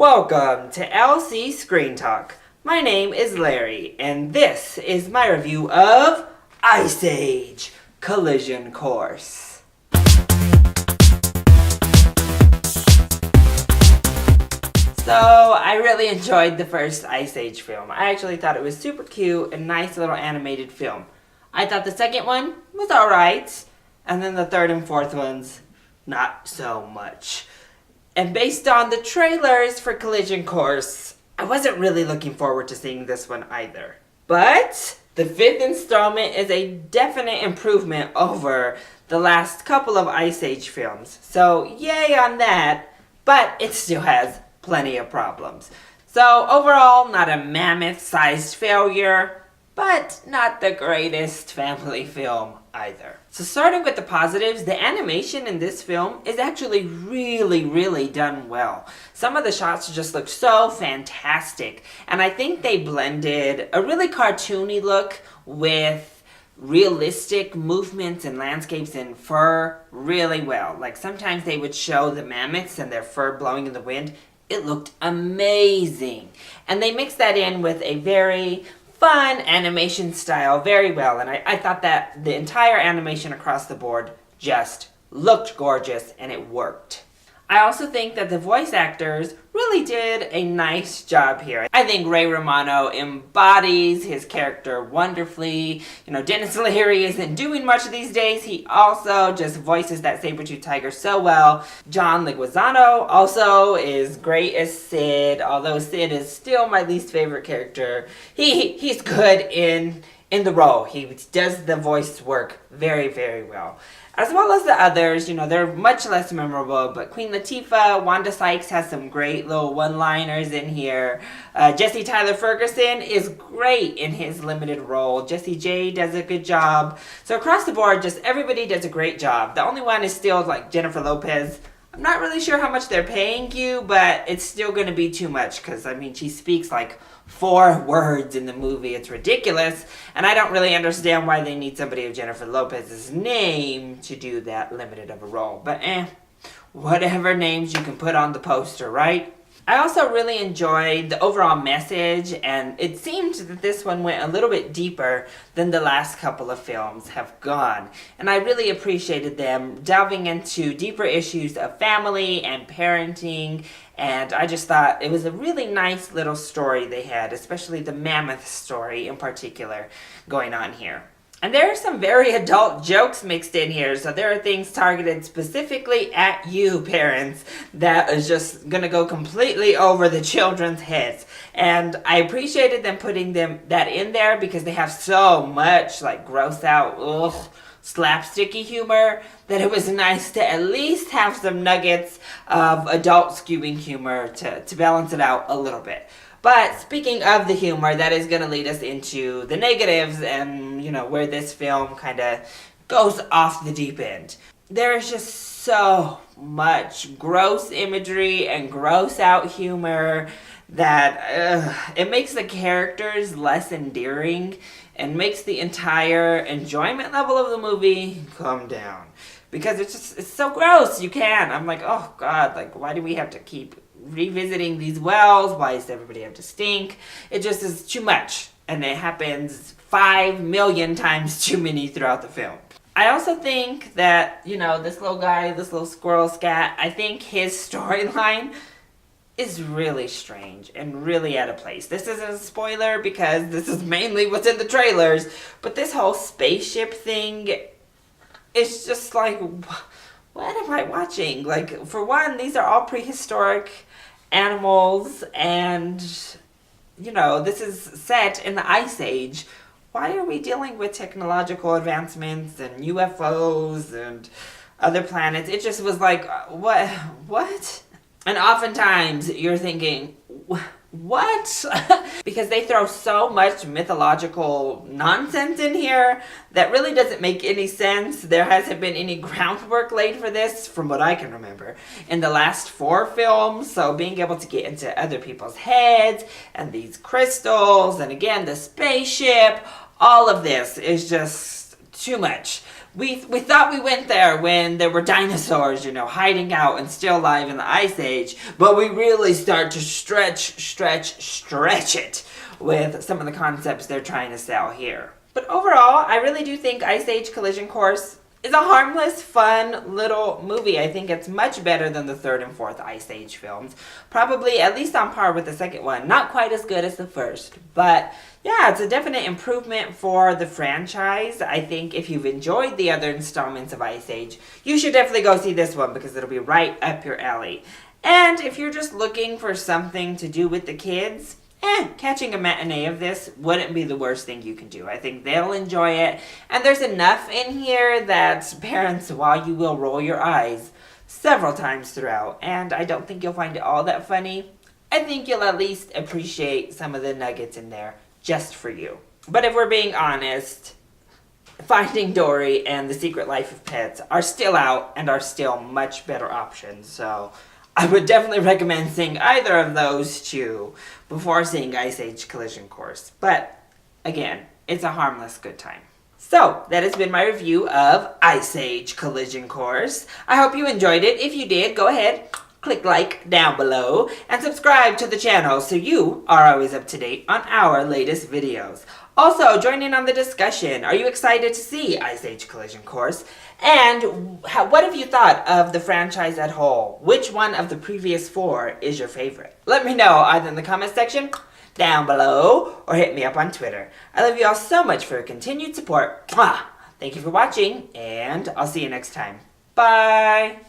Welcome to LC Screen Talk. My name is Larry, and this is my review of Ice Age Collision Course. So, I really enjoyed the first Ice Age film. I actually thought it was super cute, a nice little animated film. I thought the second one was alright, and then the third and fourth ones, not so much. And based on the trailers for Collision Course, I wasn't really looking forward to seeing this one either. But the fifth installment is a definite improvement over the last couple of Ice Age films. So yay on that, but it still has plenty of problems. So overall, not a mammoth-sized failure, but not the greatest family film either. So starting with the positives, the animation in this film is actually really done well. Some of the shots just look so fantastic, and I think they blended a really cartoony look with realistic movements and landscapes and fur really well. Like sometimes they would show the mammoths and their fur blowing in the wind. It looked amazing. And they mixed that in with a very fun animation style very well, and I thought that the entire animation across the board just looked gorgeous and it worked. I also think that the voice actors really did a nice job here. I think Ray Romano embodies his character wonderfully. You know, Dennis Leary isn't doing much these days. He also just voices that saber-tooth tiger so well. John Leguizamo also is great as Sid, although Sid is still my least favorite character. He's good in the role. He does the voice work very well. As well as the others, you know, they're much less memorable, but Queen Latifah, Wanda Sykes has some great little one-liners in here. Jesse Tyler Ferguson is great in his limited role. Jessie J does a good job. So across the board, just everybody does a great job. The only one is still like Jennifer Lopez. I'm not really sure how much they're paying you, but it's still going to be too much because, I mean, she speaks like 4 words in the movie. It's ridiculous, and I don't really understand why they need somebody of Jennifer Lopez's name to do that limited of a role. But whatever names you can put on the poster, right? I also really enjoyed the overall message, and it seemed that this one went a little bit deeper than the last couple of films have gone. And I really appreciated them delving into deeper issues of family and parenting, and I just thought it was a really nice little story they had, especially the mammoth story in particular going on here. And there are some very adult jokes mixed in here, so there are things targeted specifically at you, parents, that is just going to go completely over the children's heads. And I appreciated them putting that in there because they have so much, like, gross out, slapsticky humor that it was nice to at least have some nuggets of adult skewing humor to balance it out a little bit. But speaking of the humor, that is going to lead us into the negatives and, you know, where this film kind of goes off the deep end. There is just so much gross imagery and gross out humor that it makes the characters less endearing and makes the entire enjoyment level of the movie come down. Because it's so gross, I'm like, oh God, like, why do we have to keep revisiting these wells? Why does everybody have to stink? It just is too much, and it happens 5 million times too many throughout the film. I also think that, you know, this little guy, this little squirrel scat, I think his storyline is really strange and really out of place. This isn't a spoiler because this is mainly what's in the trailers, but this whole spaceship thing is just like, what am I watching? Like, for one, these are all prehistoric animals, and, you know, this is set in the Ice Age. Why are we dealing with technological advancements and UFOs and other planets? It just was like, what? And oftentimes you're thinking, what? Because they throw so much mythological nonsense in here that really doesn't make any sense. There hasn't been any groundwork laid for this, from what I can remember, in the last 4 films. So being able to get into other people's heads and these crystals and again the spaceship, all of this is just too much. We thought we went there when there were dinosaurs, you know, hiding out and still alive in the Ice Age, but we really start to stretch it with some of the concepts they're trying to sell here. But overall, I really do think Ice Age Collision Course is a harmless, fun little movie. I think it's much better than the third and fourth Ice Age films. Probably at least on par with the second one. Not quite as good as the first, but yeah, it's a definite improvement for the franchise. I think if you've enjoyed the other installments of Ice Age, you should definitely go see this one because it'll be right up your alley. And if you're just looking for something to do with the kids, catching a matinee of this wouldn't be the worst thing you can do. I think they'll enjoy it. And there's enough in here that parents, while you will roll your eyes several times throughout, and I don't think you'll find it all that funny, I think you'll at least appreciate some of the nuggets in there just for you. But if we're being honest, Finding Dory and The Secret Life of Pets are still out and are still much better options. So I would definitely recommend seeing either of those two before seeing Ice Age Collision Course. But again, it's a harmless good time. So that has been my review of Ice Age Collision Course. I hope you enjoyed it. If you did, go ahead, click like down below and subscribe to the channel so you are always up to date on our latest videos. Also, join in on the discussion. Are you excited to see Ice Age Collision Course? And what have you thought of the franchise as a whole? Which one of the previous 4 is your favorite? Let me know either in the comment section down below or hit me up on Twitter. I love you all so much for your continued support. Mwah! Thank you for watching, and I'll see you next time. Bye!